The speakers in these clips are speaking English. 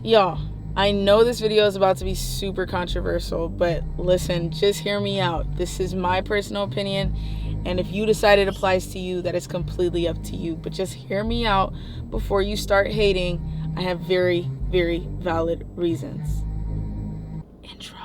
Y'all, I know this video is about to be super controversial, but listen, just hear me out. This is my personal opinion, and if you decide it applies to you, that is completely up to you. But just hear me out before you start hating. I have very, very valid reasons. Intro.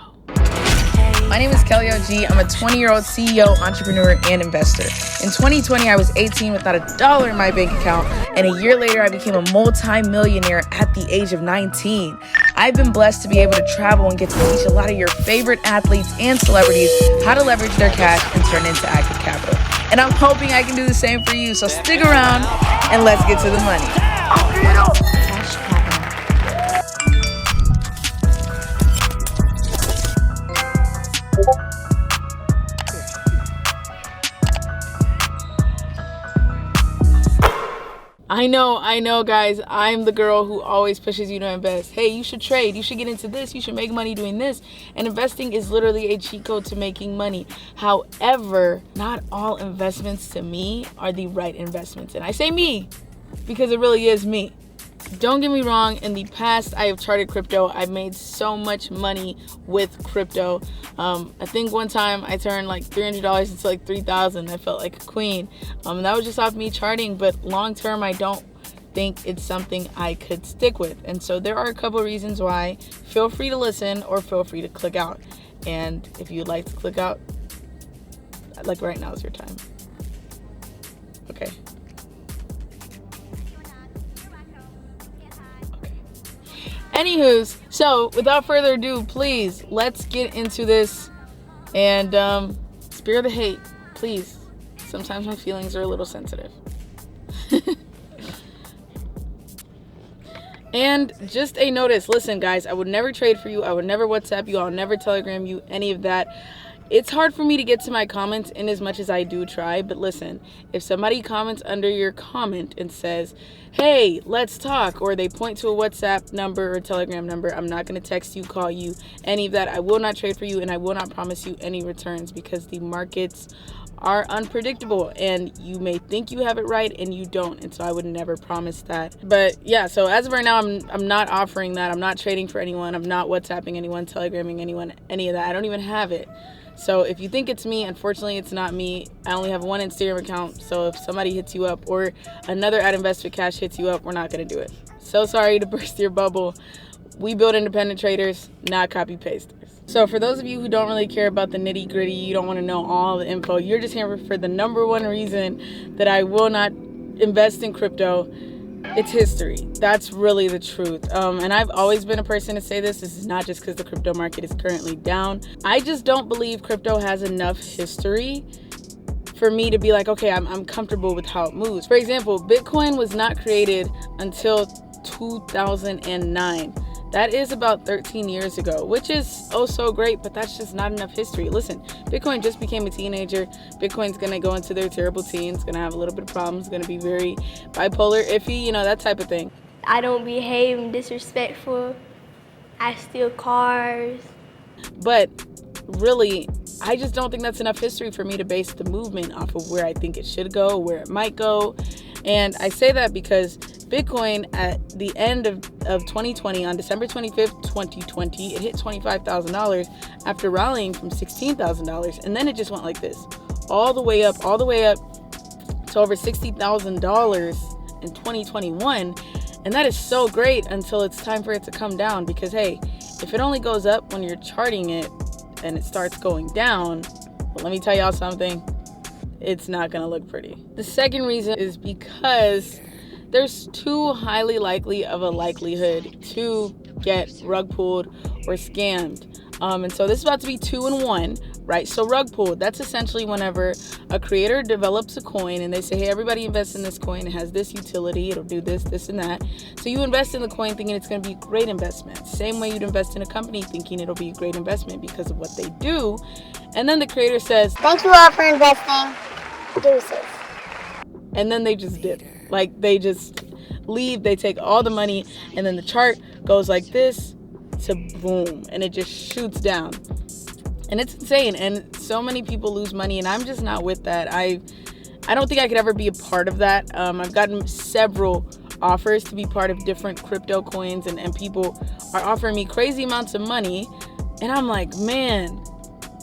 My name is Kelly OG. I'm a 20-year-old CEO, entrepreneur, and investor. In 2020, I was 18 without $1 in my bank account, and a year later, I became a multi-millionaire at the age of 19. I've been blessed to be able to travel and get to teach a lot of your favorite athletes and celebrities how to leverage their cash and turn it into active capital. And I'm hoping I can do the same for you, so stick around and let's get to the money. I know, guys. I'm the girl who always pushes you to invest. Hey, you should trade. You should get into this. You should make money doing this. And investing is literally a cheat code to making money. However, not all investments to me are the right investments. And I say me because it really is me. Don't get me wrong, in the past I have charted crypto. I've made so much money with crypto. I think one time I turned like $300 into like $3,000. I felt like a queen. And that was just off me charting, but long term I don't think it's something I could stick with. And so there are a couple of reasons why. Feel free to listen or feel free to click out. And if you'd like to click out, like right now is your time. Okay. Anywho's, so without further ado, please, let's get into this and spare the hate, please. Sometimes my feelings are a little sensitive. And just a notice, listen guys, I would never trade for you. I would never WhatsApp you. I'll never Telegram you, any of that. It's hard for me to get to my comments in as much as I do try, but listen, if somebody comments under your comment and says, hey, let's talk, or they point to a WhatsApp number or Telegram number, I'm not going to text you, call you, any of that. I will not trade for you, and I will not promise you any returns because the markets are unpredictable and you may think you have it right and you don't, and so I would never promise that. But yeah, so as of right now, I'm not offering that. I'm not trading for anyone. I'm not WhatsApping anyone, Telegramming anyone, any of that. I don't even have it. So if you think it's me, unfortunately it's not me. I only have one Instagram account, so if somebody hits you up or another @InvestWithCash hits you up, we're not going to do it. So sorry to burst your bubble. We build independent traders, not copy pasters. So for those of you who don't really care about the nitty gritty, you don't want to know all the info, you're just here for the number one reason that I will not invest in crypto. It's history. That's really the truth. And I've always been a person to say this. This is not just because the crypto market is currently down. I just don't believe crypto has enough history for me to be like, okay, I'm comfortable with how it moves. For example, Bitcoin was not created until 2009. That is about 13 years ago, which is oh so great, but that's just not enough history. Listen, Bitcoin just became a teenager. Bitcoin's going to go into their terrible teens, going to have a little bit of problems, going to be very bipolar, iffy, you know, that type of thing. I don't behave, I'm disrespectful. I steal cars. But really, I just don't think that's enough history for me to base the movement off of where I think it should go, where it might go. And I say that because Bitcoin at the end of 2020, on December 25th, 2020, it hit $25,000 after rallying from $16,000. And then it just went like this, all the way up to over $60,000 in 2021. And that is so great until it's time for it to come down, because hey, if it only goes up when you're charting it and it starts going down, well, let me tell y'all something, it's not gonna look pretty. The second reason is because there's too highly likely of a likelihood to get rug pulled or scammed. And so this is about to be 2 in 1, right? So rug pulled, that's essentially whenever a creator develops a coin and they say, hey, everybody invest in this coin. It has this utility. It'll do this, this, and that. So you invest in the coin thinking it's going to be a great investment. Same way you'd invest in a company thinking it'll be a great investment because of what they do. And then the creator says, thank you all for investing. Deuces. And then they just dip. Like they just leave, they take all the money, and then the chart goes like this to boom, and it just shoots down. And it's insane, and so many people lose money, and I'm just not with that. I don't think I could ever be a part of that. I've gotten several offers to be part of different crypto coins, and people are offering me crazy amounts of money. And I'm like, man,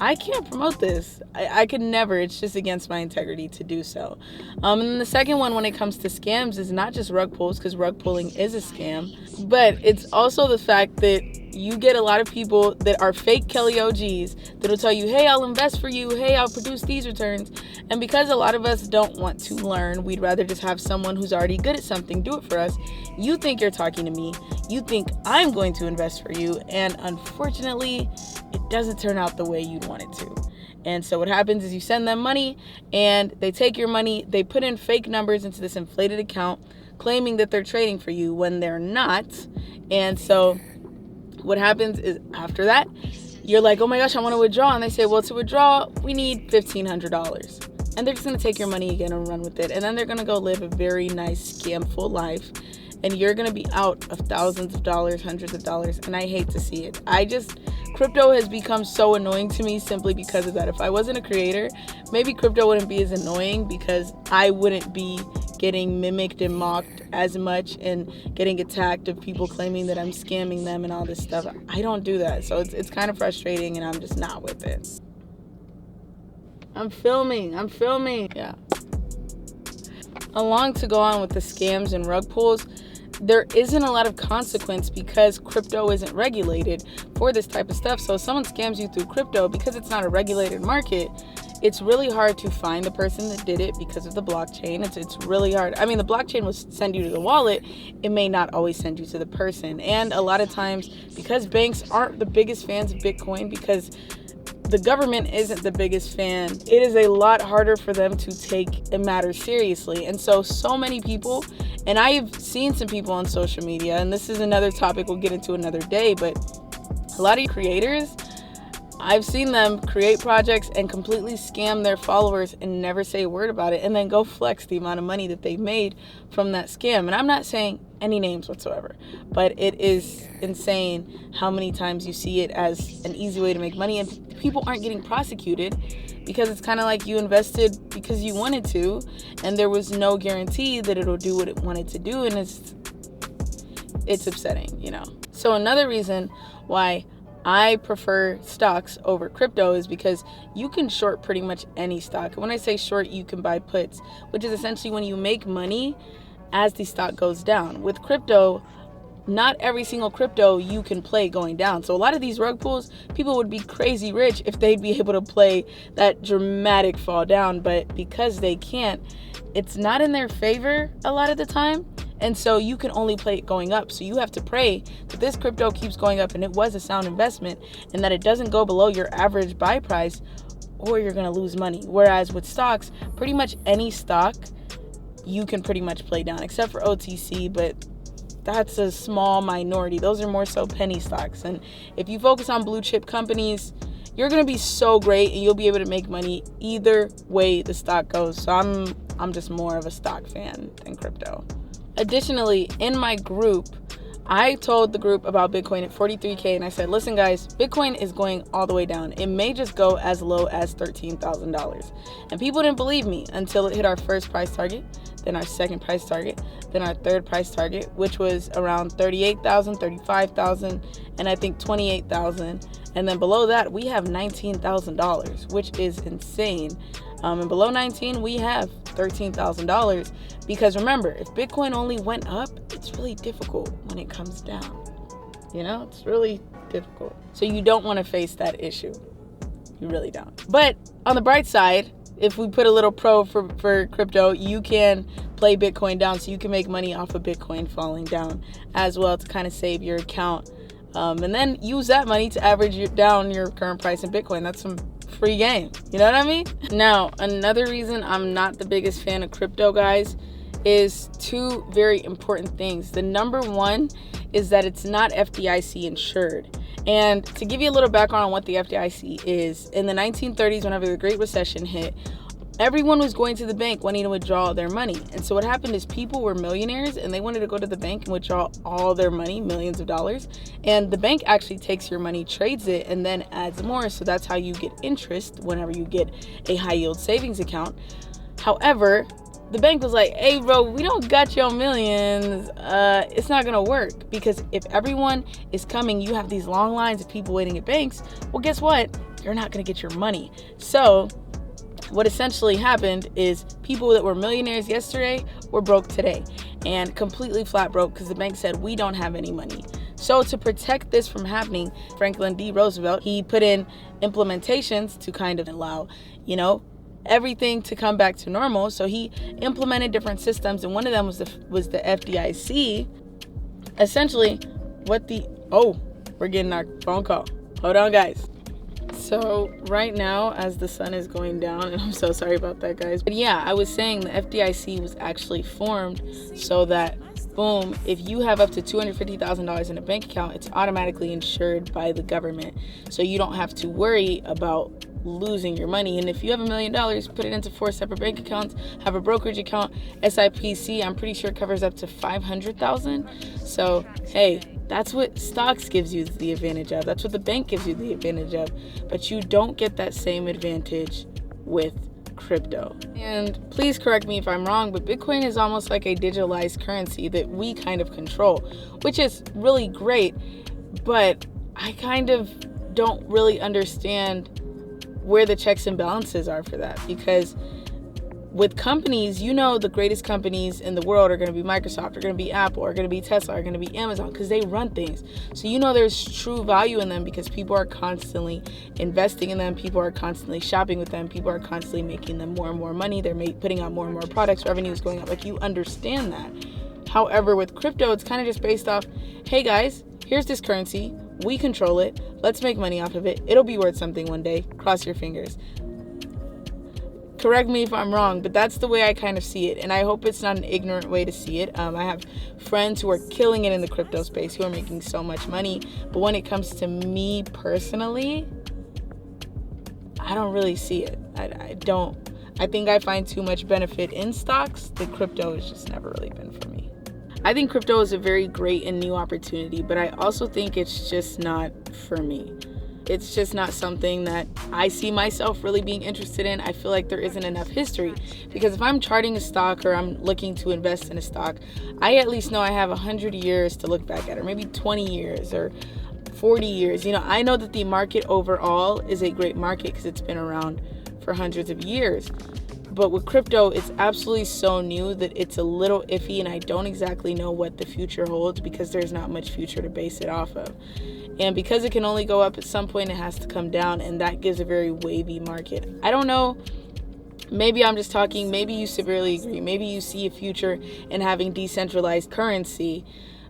I can't promote this. I could never. It's just against my integrity to do so. And then the second one, when it comes to scams, is not just rug pulls, because rug pulling is a scam, but it's also the fact that you get a lot of people that are fake Kelly OGs that'll tell you, hey, I'll invest for you. Hey, I'll produce these returns. And because a lot of us don't want to learn, we'd rather just have someone who's already good at something do it for us. You think you're talking to me. You think I'm going to invest for you. And unfortunately, it doesn't turn out the way you'd want it to. And so what happens is you send them money and they take your money. They put in fake numbers into this inflated account, claiming that they're trading for you when they're not. And so what happens is after that, you're like, oh my gosh, I want to withdraw. And they say, well, to withdraw, we need $1,500. And they're just going to take your money again and run with it. And then they're going to go live a very nice scamful life. And you're going to be out of thousands of dollars, hundreds of dollars. And I hate to see it. Crypto has become so annoying to me simply because of that. If I wasn't a creator, maybe crypto wouldn't be as annoying because I wouldn't be getting mimicked and mocked as much and getting attacked of people claiming that I'm scamming them and all this stuff. I don't do that. So it's kind of frustrating and I'm just not with it. I'm filming. Yeah. Along to go on with the scams and rug pulls, there isn't a lot of consequence because crypto isn't regulated for this type of stuff. So if someone scams you through crypto, because it's not a regulated market, it's really hard to find the person that did it because of the blockchain. It's really hard. I mean, the blockchain will send you to the wallet. It may not always send you to the person. And a lot of times, because banks aren't the biggest fans of Bitcoin, because the government isn't the biggest fan, it is a lot harder for them to take a matter seriously. And so many people, and I've seen some people on social media, and this is another topic we'll get into another day, but a lot of creators, I've seen them create projects and completely scam their followers and never say a word about it, and then go flex the amount of money that they've made from that scam. And I'm not saying any names whatsoever, but it is insane how many times you see it as an easy way to make money, and people aren't getting prosecuted because it's kind of like you invested because you wanted to, and there was no guarantee that it'll do what it wanted to do, and it's upsetting, you know. So another reason why I prefer stocks over crypto is because you can short pretty much any stock. When I say short, you can buy puts, which is essentially when you make money as the stock goes down. With crypto, not every single crypto you can play going down. So a lot of these rug pulls, people would be crazy rich if they'd be able to play that dramatic fall down, but because they can't, it's not in their favor a lot of the time. And so you can only play it going up. So you have to pray that this crypto keeps going up and it was a sound investment and that it doesn't go below your average buy price, or you're going to lose money. Whereas with stocks, pretty much any stock you can pretty much play down, except for OTC, but that's a small minority. Those are more so penny stocks. And if you focus on blue chip companies, you're going to be so great and you'll be able to make money either way the stock goes. So I'm just more of a stock fan than crypto. Additionally, in my group, I told the group about Bitcoin at 43K, and I said, listen guys, Bitcoin is going all the way down. It may just go as low as $13,000. And people didn't believe me until it hit our first price target, then our second price target, then our third price target, which was around 38,000, 35,000, and I think 28,000. And then below that, we have $19,000, which is insane. And below 19, we have $13,000. Because remember, if Bitcoin only went up, it's really difficult when it comes down. You know, it's really difficult. So you don't want to face that issue. You really don't. But on the bright side, if we put a little pro for crypto, you can play Bitcoin down, so you can make money off of Bitcoin falling down as well to kind of save your account. And then use that money to average down your current price in Bitcoin. That's some free game. You know what I mean? Now, another reason I'm not the biggest fan of crypto, guys, is two very important things. The number one is that it's not FDIC insured. And to give you a little background on what the FDIC is, in the 1930s, whenever the Great Recession hit, everyone was going to the bank wanting to withdraw their money. And so what happened is people were millionaires and they wanted to go to the bank and withdraw all their money, millions of dollars. And the bank actually takes your money, trades it, and then adds more. So that's how you get interest whenever you get a high yield savings account. However, the bank was like, hey bro, we don't got your millions. It's not gonna work, because if everyone is coming, you have these long lines of people waiting at banks, well, guess what? You're not gonna get your money. So what essentially happened is people that were millionaires yesterday were broke today, and completely flat broke, because the bank said, we don't have any money. So to protect this from happening, Franklin D. Roosevelt, he put in implementations to kind of allow, everything to come back to normal. So he implemented different systems, and one of them was the FDIC. Essentially, we're getting our phone call. Hold on, guys. So right now, as the sun is going down, and I'm so sorry about that, guys, but yeah, I was saying the FDIC was actually formed so that, boom, if you have up to $250,000 in a bank account, it's automatically insured by the government, so you don't have to worry about losing your money. And if you have $1 million, put it into 4 separate bank accounts, have a brokerage account. SIPC, I'm pretty sure, covers up to $500,000. So hey, that's what stocks gives you the advantage of. That's what the bank gives you the advantage of. But you don't get that same advantage with crypto. And please correct me if I'm wrong, but Bitcoin is almost like a digitalized currency that we kind of control, which is really great. But I kind of don't really understand where the checks and balances are for that, because with companies, the greatest companies in the world are going to be Microsoft, are going to be Apple, are going to be Tesla, are going to be Amazon, because they run things. So there's true value in them, because people are constantly investing in them, people are constantly shopping with them, people are constantly making them more and more money, they're putting out more and more products, revenue is going up, like, you understand that. However, with crypto, it's kind of just based off, hey guys, here's this currency, we control it, let's make money off of it, it'll be worth something one day, cross your fingers. Correct me if I'm wrong, but that's the way I kind of see it, and I hope it's not an ignorant way to see it. I have friends who are killing it in the crypto space, who are making so much money, but when it comes to me personally, I don't really see it. I don't. I think I find too much benefit in stocks. The crypto has just never really been for me. I think crypto is a very great and new opportunity, but I also think it's just not for me. It's just not something that I see myself really being interested in. I feel like there isn't enough history, because if I'm charting a stock or I'm looking to invest in a stock, I at least know I have 100 years to look back at, or maybe 20 years or 40 years. I know that the market overall is a great market because it's been around for hundreds of years. But with crypto, it's absolutely so new that it's a little iffy, and I don't exactly know what the future holds, because there's not much future to base it off of. And because it can only go up at some point, it has to come down, and that gives a very wavy market. I don't know. Maybe I'm just talking. Maybe you severely agree. Maybe you see a future in having decentralized currency.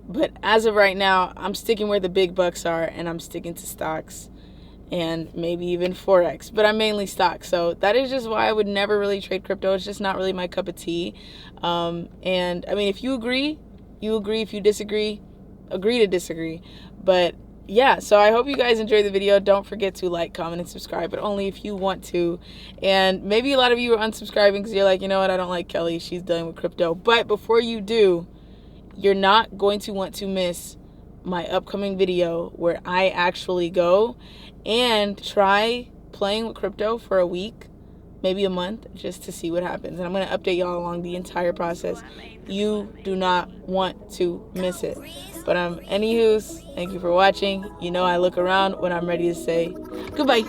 But as of right now, I'm sticking where the big bucks are, and I'm sticking to stocks and maybe even Forex, but I'm mainly stocks. So that is just why I would never really trade crypto. It's just not really my cup of tea. And I mean, if you agree, you agree. If you disagree, agree to disagree. But yeah, so I hope you guys enjoyed the video. Don't forget to like, comment, and subscribe, but only if you want to. And maybe a lot of you are unsubscribing because you're like, you know what, I don't like Kelly, she's dealing with crypto. But before you do, you're not going to want to miss my upcoming video where I actually go and try playing with crypto for a week, maybe a month, just to see what happens. And I'm going to update y'all along the entire process. You do not want to miss it. But anywho's, thank you for watching. I look around when I'm ready to say goodbye.